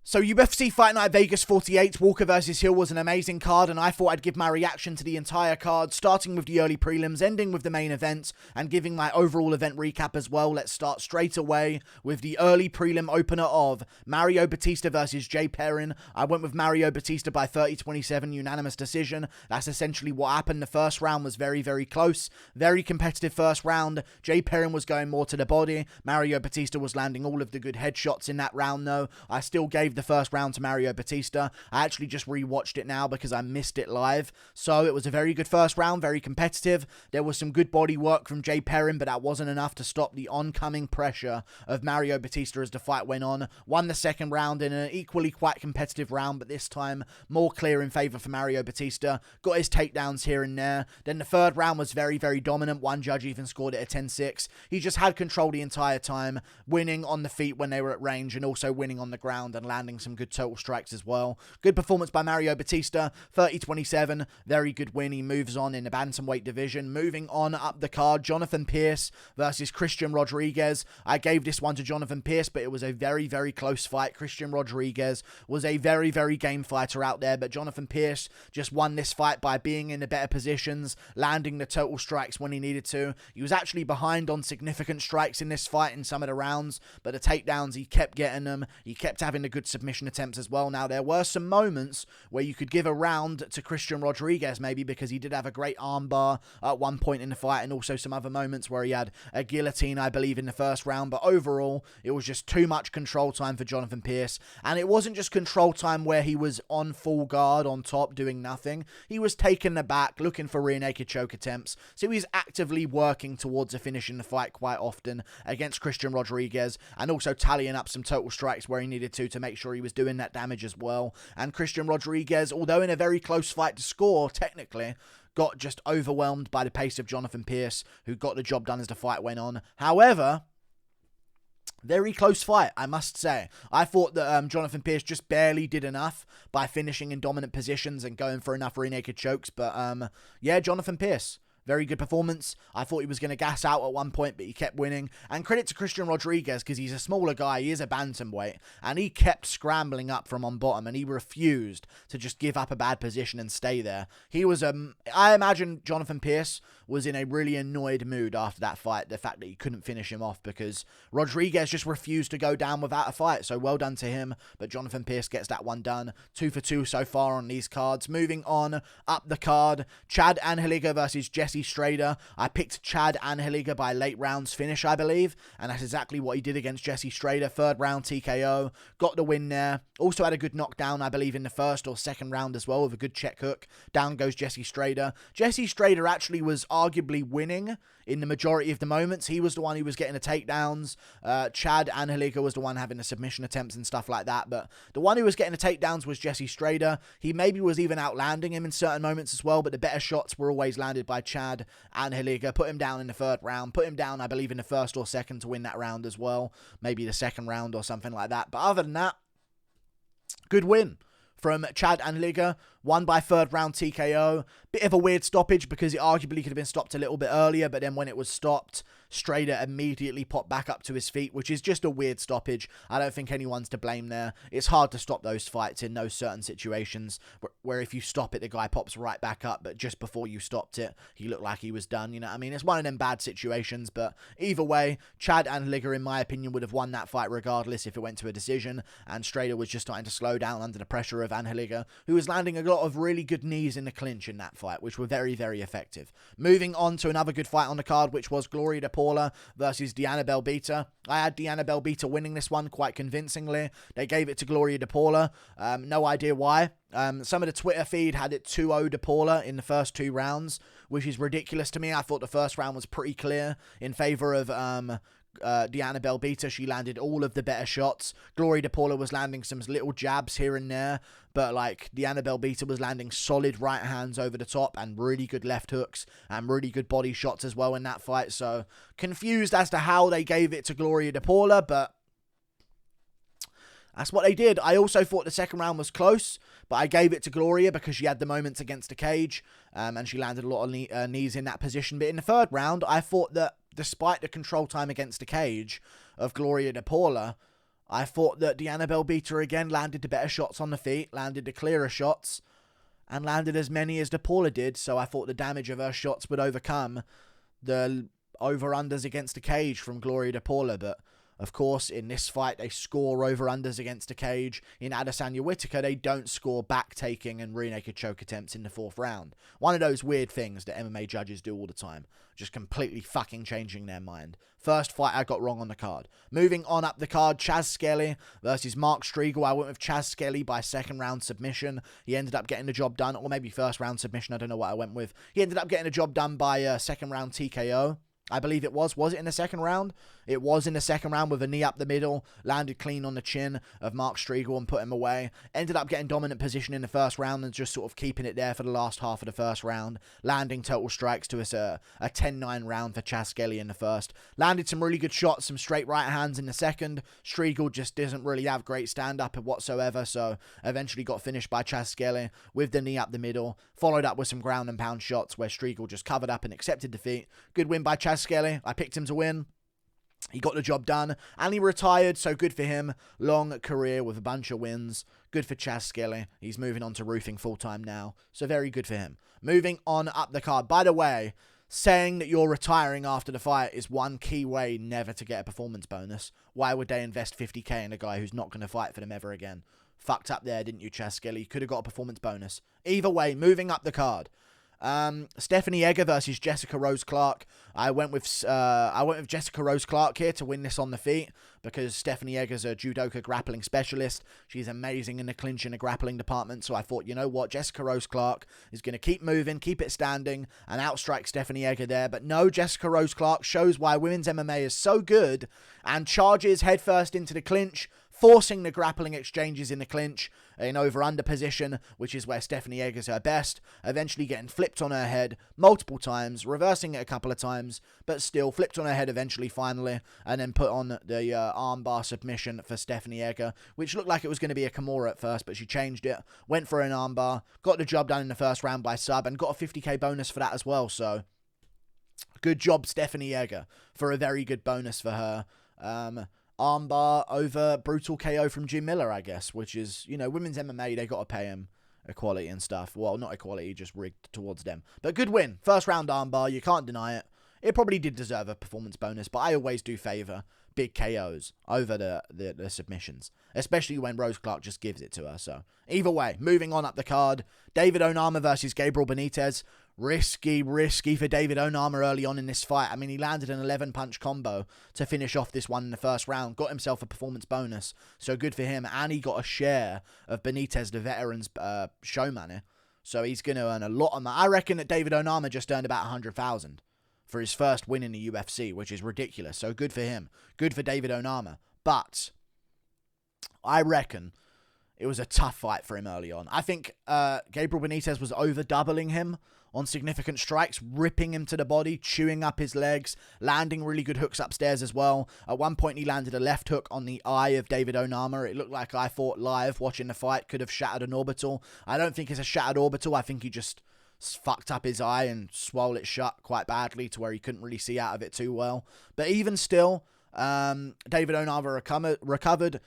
So UFC Fight Night Vegas 48, Walker vs Hill was an amazing card, and I thought I'd give my reaction to the entire card, starting with the early prelims, ending with the main event, and giving my overall event recap as well. Let's start straight away with the early prelim opener of Mario Bautista versus Jay Perrin. I went with Mario Bautista by 30-27 unanimous decision. That's essentially what happened. The first round was very, very close. Very competitive first round. Jay Perrin was going more to the body. Mario Bautista was landing all of the good headshots in that round, though. I still gave the first round to Mario Bautista. I actually just rewatched it now because I missed it live. So it was a very good first round, very competitive. There was some good body work from Jay Perrin, but that wasn't enough to stop the oncoming pressure of Mario Bautista as the fight went on. Won the second round in an equally quite competitive round, but this time more clear in favour for Mario Bautista. Got his takedowns here and there. Then the third round was very, very dominant. One judge even scored it a 10-6. He just had control the entire time, winning on the feet when they were at range and also winning on the ground and landing some good total strikes as well. Good performance by Mario Bautista, 30-27, very good win. He moves on in the bantamweight division. Moving on up the card, Jonathan Pearce versus Christian Rodriguez. I gave this one to Jonathan Pearce, but it was a very, very close fight. Christian Rodriguez was a very, very game fighter out there, but Jonathan Pearce just won this fight by being in the better positions, landing the total strikes when he needed to. He was actually behind on significant strikes in this fight in some of the rounds, but the takedowns, he kept getting them. He kept having the good submission attempts as well. Now, there were some moments where you could give a round to Christian Rodriguez maybe because he did have a great armbar at one point in the fight, and also some other moments where he had a guillotine, I believe, in the first round. But overall, it was just too much control time for Jonathan Pearce. And it wasn't just control time where he was on full guard on top doing nothing. He was taking the back, looking for rear naked choke attempts. So he's actively working towards a finish in the fight quite often against Christian Rodriguez, and also tallying up some total strikes where he needed to make sure he was doing that damage as well. And Christian Rodriguez, although in a very close fight to score, technically, got just overwhelmed by the pace of Jonathan Pearce, who got the job done as the fight went on. However, very close fight, I must say. I thought that Jonathan Pearce just barely did enough by finishing in dominant positions and going for enough rear naked chokes. But yeah, Jonathan Pearce, very good performance. I thought he was going to gas out at one point, but he kept winning. And credit to Christian Rodriguez, because he's a smaller guy. He is a bantamweight. And he kept scrambling up from on bottom, and he refused to just give up a bad position and stay there. He was, I imagine Jonathan Pearce was in a really annoyed mood after that fight. The fact that he couldn't finish him off because Rodriguez just refused to go down without a fight. So well done to him. But Jonathan Pearce gets that one done. 2 for 2 so far on these cards. Moving on up the card, Chad Anheliger versus Jesse Strader. I picked Chad Anheliger by late rounds finish, I believe, and that's exactly what he did against Jesse Strader. Third round TKO, got the win there. Also had a good knockdown, I believe, in the first or second round as well, with a good check hook. Down goes Jesse Strader. Jesse Strader actually was arguably winning in the majority of the moments. He was the one who was getting the takedowns. Chad Anheliger was the one having the submission attempts and stuff like that, but the one who was getting the takedowns was Jesse Strader. He maybe was even outlanding him in certain moments as well, but the better shots were always landed by Chad Anheliger. Put him down in the third round. Put him down, I believe, in the first or second to win that round as well. Maybe the second round or something like that. But other than that, good win from Chad Anheliger. Won by third round TKO. Bit of a weird stoppage because it arguably could have been stopped a little bit earlier, but then when it was stopped, Strader immediately popped back up to his feet, which is just a weird stoppage. I don't think anyone's to blame there. It's hard to stop those fights in those certain situations where if you stop it, the guy pops right back up, but just before you stopped it, he looked like he was done. You know what I mean? It's one of them bad situations, but either way, Chad Anheliger, in my opinion, would have won that fight regardless if it went to a decision, and Strader was just starting to slow down under the pressure of Anheliger, who was landing a lot of really good knees in the clinch in that fight, which were very, very effective. Moving on to another good fight on the card, which was Gloria Paula versus Diana Belbita. I had Diana Belbita winning this one quite convincingly. They gave it to Gloria Paula. No idea why. Some of the Twitter feed had it 2-0 Paula in the first 2 rounds, which is ridiculous to me. I thought the first round was pretty clear in favor of Diana Belbita. She landed all of the better shots. Gloria Paula was landing some little jabs here and there, but like Diana Belbita was landing solid right hands over the top and really good left hooks and really good body shots as well in that fight. So confused as to how they gave it to Gloria Paula, but that's what they did. I also thought the second round was close, but I gave it to Gloria because she had the moments against the cage, and she landed a lot of knees in that position. But in the third round, I thought that despite the control time against the cage of Gloria Paula, I thought that Diana Belbita again landed the better shots on the feet, landed the clearer shots, and landed as many as the Paula did, so I thought the damage of her shots would overcome the over-unders against the cage from Gloria to Paula, but of course, in this fight, they score over-unders against the cage. In Adesanya Whittaker, they don't score back-taking and rear-naked choke attempts in the 4th round. One of those weird things that MMA judges do all the time. Just completely fucking changing their mind. First fight I got wrong on the card. Moving on up the card, Skelly versus Mark Striegl. I went with Skelly by 2nd round submission. He ended up getting the job done, or maybe 1st round submission, I don't know what I went with. He ended up getting the job done by 2nd round TKO. I believe it was. Was it in the 2nd round? It was in the 2nd round with a knee up the middle. Landed clean on the chin of Mark Striegl and put him away. Ended up getting dominant position in the 1st round and just sort of keeping it there for the last half of the 1st round. Landing total strikes to a 10-9 round for Skelly in the 1st. Landed some really good shots, some straight right hands in the 2nd. Striegl just doesn't really have great stand-up whatsoever, so eventually got finished by Skelly with the knee up the middle. Followed up with some ground and pound shots where Striegl just covered up and accepted defeat. Good win by Skelly. I picked him to win. He got the job done, and he retired, so good for him. Long career with a bunch of wins. Good for Skelly. He's moving on to roofing full-time now, so very good for him. Moving on up the card. By the way, saying that you're retiring after the fight is one key way never to get a performance bonus. Why would they invest 50k in a guy who's not going to fight for them ever again? Fucked up there, didn't you, Skelly? You could have got a performance bonus. Either way, moving up the card. Stephanie Egger versus Jessica Rose Clark. I went with Jessica Rose Clark here to win this on the feet because Stephanie Egger's a judoka grappling specialist. She's amazing in the clinch and the grappling department. So I thought, you know what, Jessica Rose Clark is going to keep moving, keep it standing, and outstrike Stephanie Egger there. But no, Jessica Rose Clark shows why women's MMA is so good and charges headfirst into the clinch, forcing the grappling exchanges in the clinch in over-under position, which is where Stephanie Egger's her best, eventually getting flipped on her head multiple times, reversing it a couple of times, but still flipped on her head eventually, finally, and then put on the armbar submission for Stephanie Egger, which looked like it was going to be a Kimura at first, but she changed it, went for an armbar, got the job done in the 1st round by sub, and got a 50k bonus for that as well, so good job, Stephanie Egger, for a very good bonus for her. Armbar over brutal KO from Jim Miller, I guess, which is, you know, women's MMA, they got to pay him equality and stuff. Well, not equality, just rigged towards them. But good win. 1st round armbar, you can't deny it. It probably did deserve a performance bonus, but I always do favour big KOs over the submissions, especially when Rose Clark just gives it to her. So either way, moving on up the card, David Onama versus Gabriel Benitez. Risky for David Onama early on in this fight. I mean, he landed an 11-punch combo to finish off this one in the 1st round. Got himself a performance bonus, so good for him. And he got a share of Benitez, the veteran's show money. So he's going to earn a lot on that. I reckon that David Onama just earned about 100,000 for his first win in the UFC, which is ridiculous. So good for him. Good for David Onama. But I reckon it was a tough fight for him early on. I think Gabriel Benitez was over-doubling him on significant strikes, ripping him to the body, chewing up his legs, landing really good hooks upstairs as well. At one point, he landed a left hook on the eye of David Onama. It looked like, I thought live, watching the fight, could have shattered an orbital. I don't think it's a shattered orbital. I think he just fucked up his eye and swole it shut quite badly to where he couldn't really see out of it too well. But even still, David Onama recovered,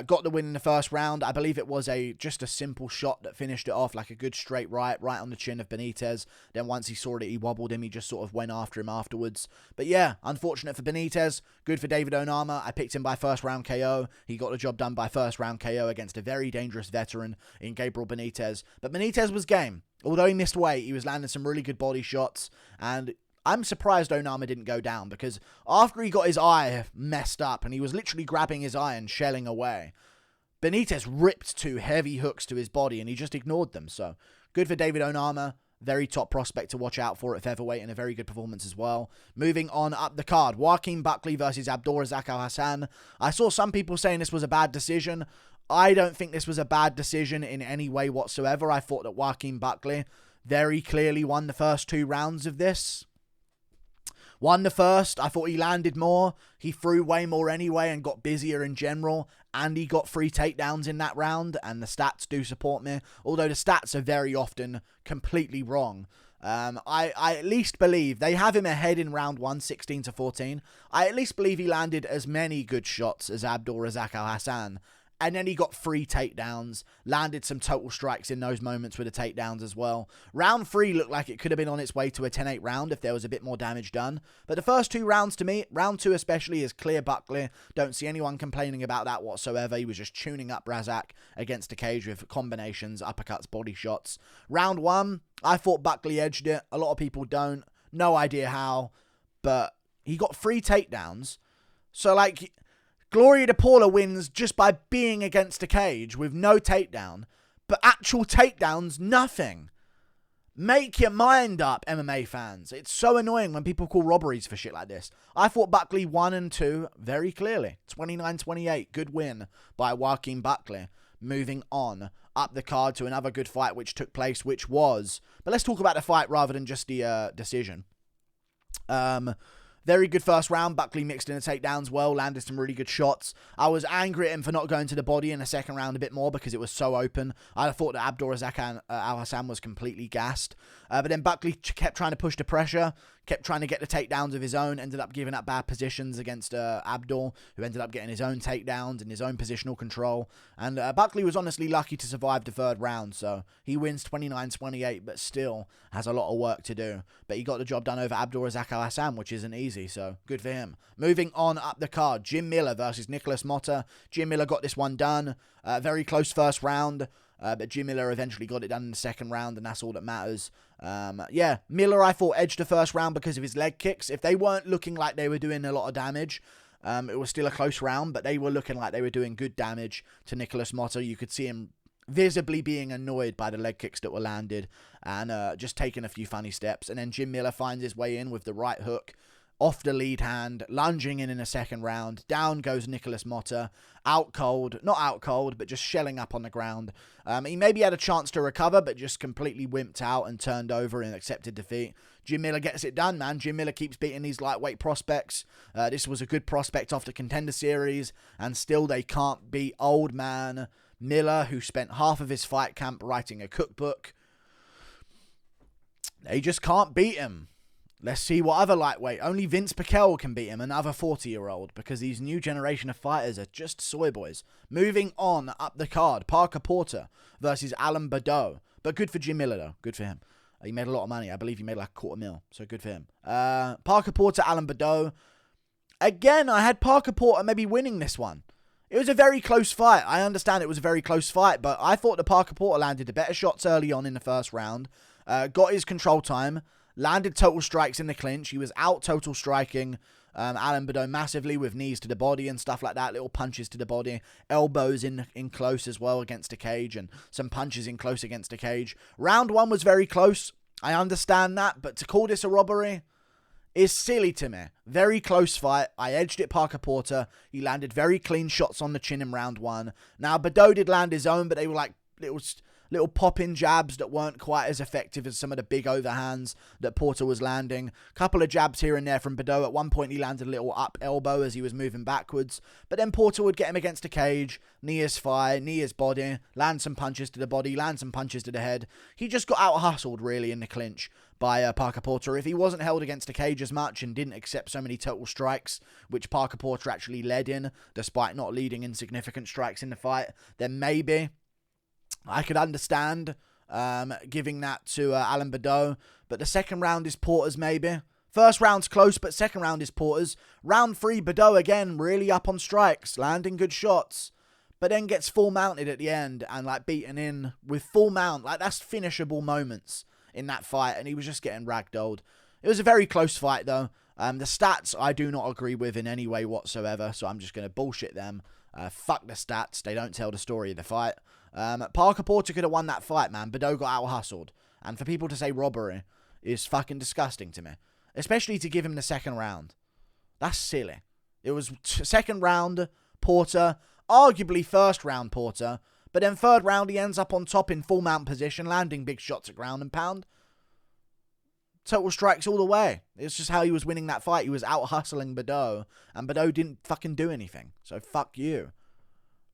got the win in the 1st round. I believe it was just a simple shot that finished it off, like a good straight right on the chin of Benitez. Then once he saw it, he wobbled him. He just sort of went after him afterwards. But yeah, unfortunate for Benitez. Good for David Onama. I picked him by 1st round KO. He got the job done by 1st round KO against a very dangerous veteran in Gabriel Benitez. But Benitez was game. Although he missed weight, he was landing some really good body shots, and I'm surprised Onama didn't go down, because after he got his eye messed up and he was literally grabbing his eye and shelling away, Benitez ripped 2 heavy hooks to his body and he just ignored them. So good for David Onama. Very top prospect to watch out for at featherweight, and a very good performance as well. Moving on up the card, Joaquin Buckley versus Abdul Razak Alhassan. I saw some people saying this was a bad decision. I don't think this was a bad decision in any way whatsoever. I thought that Joaquin Buckley very clearly won the first 2 rounds of this. Won the first. I thought he landed more. He threw way more anyway and got busier in general. And he got 3 takedowns in that round. And the stats do support me. Although the stats are very often completely wrong. I at least believe they have him ahead in round 1, 16-14. I at least believe he landed as many good shots as Abdul, Razak, Alhassan. And then he got 3 takedowns, landed some total strikes in those moments with the takedowns as well. Round 3 looked like it could have been on its way to a 10-8 round if there was a bit more damage done. But the first 2 rounds to me, round 2 especially, is clear Buckley. Don't see anyone complaining about that whatsoever. He was just tuning up Razak against the cage with combinations, uppercuts, body shots. Round 1, I thought Buckley edged it. A lot of people don't. No idea how. But he got 3 takedowns. So, like, Gloria to Paula wins just by being against a cage with no takedown. But actual takedowns, nothing. Make your mind up, MMA fans. It's so annoying when people call robberies for shit like this. I thought Buckley 1 and 2 very clearly. 29-28, good win by Joaquin Buckley. Moving on up the card to another good fight which took place, which was... But let's talk about the fight rather than just the decision. Very good first round. Buckley mixed in the takedowns well, landed some really good shots. I was angry at him for not going to the body in the second round a bit more because it was so open. I thought that Abdul, Razak, and Alhassan was completely gassed. But then Buckley kept trying to push the pressure, kept trying to get the takedowns of his own, ended up giving up bad positions against Abdul, who ended up getting his own takedowns and his own positional control. And Buckley was honestly lucky to survive the third round, so he wins 29-28, but still has a lot of work to do. But he got the job done over Abdul, Razak, Alhassan, which isn't easy, so good for him. Moving on up the card, Jim Miller versus Nikolas Motta. Jim Miller got this one done. Very close first round. But Jim Miller eventually got it done in the second round, and that's all that matters. Yeah, Miller, I thought, edged the first round because of his leg kicks. If they weren't looking like they were doing a lot of damage, it was still a close round, but they were looking like they were doing good damage to Nikolas Motta. You could see him visibly being annoyed by the leg kicks that were landed and just taking a few funny steps. And then Jim Miller finds his way in with the right hook off the lead hand, lunging in a second round. Down goes Nikolas Motta. Out cold. Not out cold, but just shelling up on the ground. He maybe had a chance to recover, but just completely wimped out and turned over and accepted defeat. Jim Miller gets it done, man. Jim Miller keeps beating these lightweight prospects. This was a good prospect off the Contender Series, and still they can't beat old man Miller, who spent half of his fight camp writing a cookbook. They just can't beat him. Let's see what other lightweight. Only Vince Pickett can beat him, another 40-year-old, because these new generation of fighters are just soy boys. Moving on up the card, Parker Porter versus Alan Badout. But good for Jim Miller, though. Good for him. He made a lot of money. I believe he made like $250,000, so good for him. Parker Porter, Alan Badout. Again, I had Parker Porter maybe winning this one. It was a very close fight. I understand it was a very close fight, but I thought that Parker Porter landed the better shots early on in the first round, got his control time, landed total strikes in the clinch. He was out total striking Alan Badout massively with knees to the body and stuff like that, little punches to the body, elbows in close as well against the cage, and some punches in close against the cage. Round 1 was very close. I understand that, but to call this a robbery is silly to me. Very close fight. I edged it Parker Porter. He landed very clean shots on the chin in round 1. Now, Badout did land his own, but they were like little pop-in jabs that weren't quite as effective as some of the big overhands that Porter was landing. Couple of jabs here and there from Badout. At one point, he landed a little up elbow as he was moving backwards. But then Porter would get him against a cage, knee his thigh, knee his body, land some punches to the body, land some punches to the head. He just got out-hustled, really, in the clinch by Parker Porter. If he wasn't held against a cage as much and didn't accept so many total strikes, which Parker Porter actually led in, despite not leading in significant strikes in the fight, then maybe I could understand giving that to Alan Badout, but the second round is Porter's maybe. First round's close, but second round is Porter's. Round 3, Badout again, really up on strikes, landing good shots, but then gets full mounted at the end and like beaten in with full mount. Like, that's finishable moments in that fight, and he was just getting ragdolled. It was a very close fight though. The stats I do not agree with in any way whatsoever, so I'm just going to bullshit them. Fuck the stats, they don't tell the story of the fight. Parker Porter could have won that fight, man. Badout got out-hustled. And for people to say robbery is fucking disgusting to me. Especially to give him the second round. That's silly. It was second round Porter, arguably first round Porter, but then third round he ends up on top in full mount position, landing big shots at ground and pound. Total strikes all the way. It's just how he was winning that fight. He was out-hustling Badout, and Badout didn't fucking do anything. So fuck you.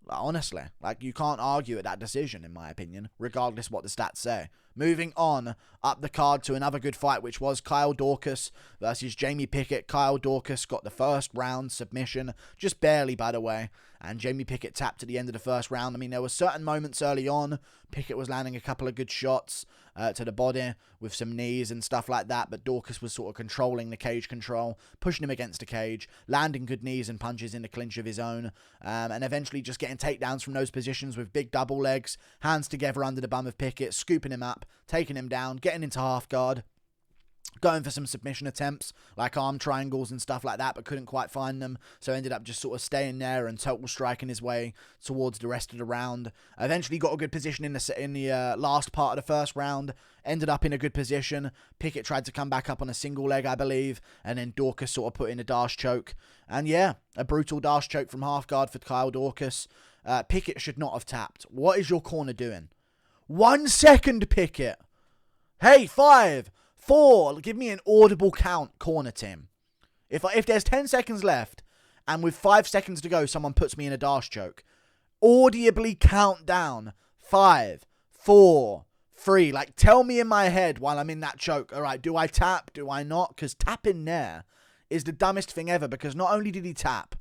Honestly, like, you can't argue at that decision, in my opinion, regardless what the stats say. Moving on up the card to another good fight, which was Kyle Daukaus versus Jamie Pickett. Kyle Daukaus got the first round submission, just barely, by the way, and Jamie Pickett tapped at the end of the first round. I mean, there were certain moments early on, Pickett was landing a couple of good shots to the body with some knees and stuff like that, but Daukaus was sort of controlling the cage control, pushing him against the cage, landing good knees and punches in the clinch of his own, and eventually just getting takedowns from those positions with big double legs, hands together under the bum of Pickett, scooping him up, taking him down, getting into half guard, going for some submission attempts, like arm triangles and stuff like that, but couldn't quite find them, so ended up just sort of staying there and total striking his way towards the rest of the round. Eventually got a good position in the last part of the first round, ended up in a good position. Pickett tried to come back up on a single leg, I believe, and then Daukaus sort of put in a dash choke. And yeah, a brutal dash choke from half guard for Kyle Daukaus. Pickett should not have tapped. What is your corner doing? 1 second, Pickett. Hey, 5, 4, give me an audible count, corner team. If there's 10 seconds left, and with 5 seconds to go, someone puts me in a dash choke, audibly count down. 5, 4, 3. Like, tell me in my head while I'm in that choke. All right, do I tap? Do I not? Because tapping there is the dumbest thing ever, because not only did he tap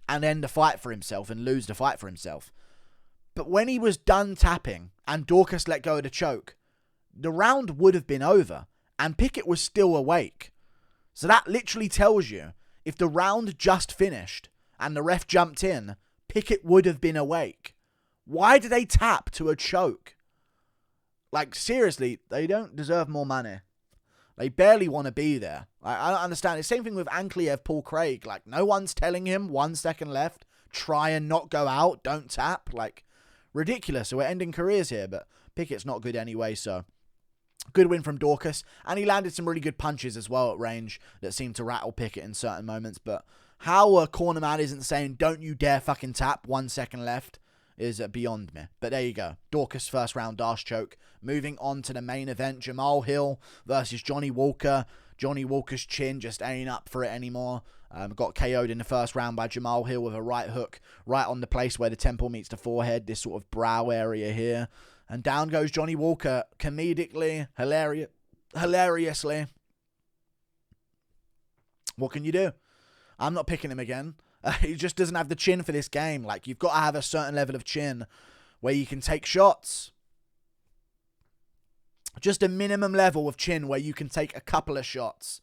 and end the fight for himself and lose the fight for himself, but when he was done tapping and Daukaus let go of the choke, the round would have been over and Pickett was still awake. So that literally tells you, if the round just finished and the ref jumped in, Pickett would have been awake. Why do they tap to a choke? Like, seriously, they don't deserve more money. They barely want to be there. I don't understand. It's the same thing with Anheliger, Paul Craig. Like, no one's telling him 1 second left, try and not go out, don't tap. Like, ridiculous. So we're ending careers here, but Pickett's not good anyway, so good win from Daukaus. And he landed some really good punches as well at range that seemed to rattle Pickett in certain moments. But how a corner man isn't saying, don't you dare fucking tap, 1 second left, is beyond me. But there you go. Daukaus first round dash choke. Moving on to the main event, Jamahal Hill versus Johnny Walker. Johnny Walker's chin just ain't up for it anymore. Got KO'd in the first round by Jamahal Hill with a right hook right on the place where the temple meets the forehead, this sort of brow area here. And down goes Johnny Walker, comedically, hilariously. What can you do? I'm not picking him again. He just doesn't have the chin for this game. Like, you've got to have a certain level of chin where you can take shots. Just a minimum level of chin where you can take a couple of shots.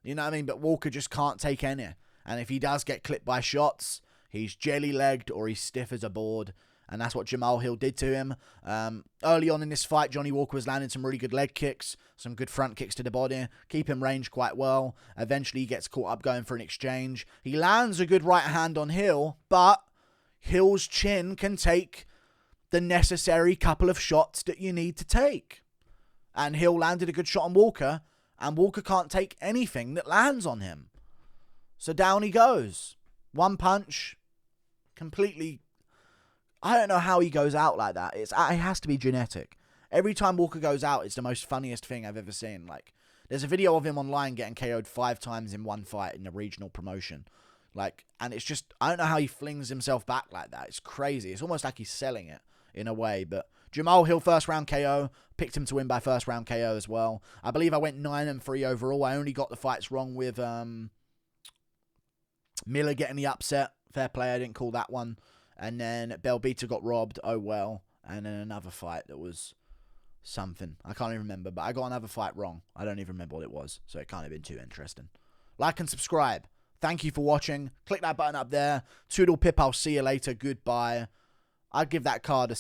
You know what I mean? But Walker just can't take any. And if he does get clipped by shots, he's jelly-legged or he's stiff as a board. And that's what Jamahal Hill did to him. Early on in this fight, Johnny Walker was landing some really good leg kicks, some good front kicks to the body, keep him ranged quite well. Eventually, he gets caught up going for an exchange. He lands a good right hand on Hill, but Hill's chin can take the necessary couple of shots that you need to take. And Hill landed a good shot on Walker, and Walker can't take anything that lands on him. So down he goes. One punch, completely... I don't know how he goes out like that. It has to be genetic. Every time Walker goes out, it's the most funniest thing I've ever seen. Like, there's a video of him online getting KO'd 5 times in one fight in the regional promotion. Like, and it's just, I don't know how he flings himself back like that. It's crazy. It's almost like he's selling it in a way. But Jamahal Hill first round KO. Picked him to win by first round KO as well. I believe I went 9-3 overall. I only got the fights wrong with Miller getting the upset. Fair play, I didn't call that one. And then Belbita got robbed. Oh, well. And then another fight that was something. I can't even remember. But I got another fight wrong. I don't even remember what it was. So it can't have been too interesting. Like and subscribe. Thank you for watching. Click that button up there. Toodle pip. I'll see you later. Goodbye. I'd give that card a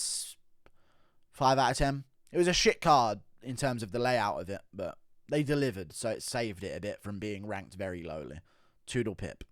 5 out of 10. It was a shit card in terms of the layout of it. But they delivered. So it saved it a bit from being ranked very lowly. Toodle pip.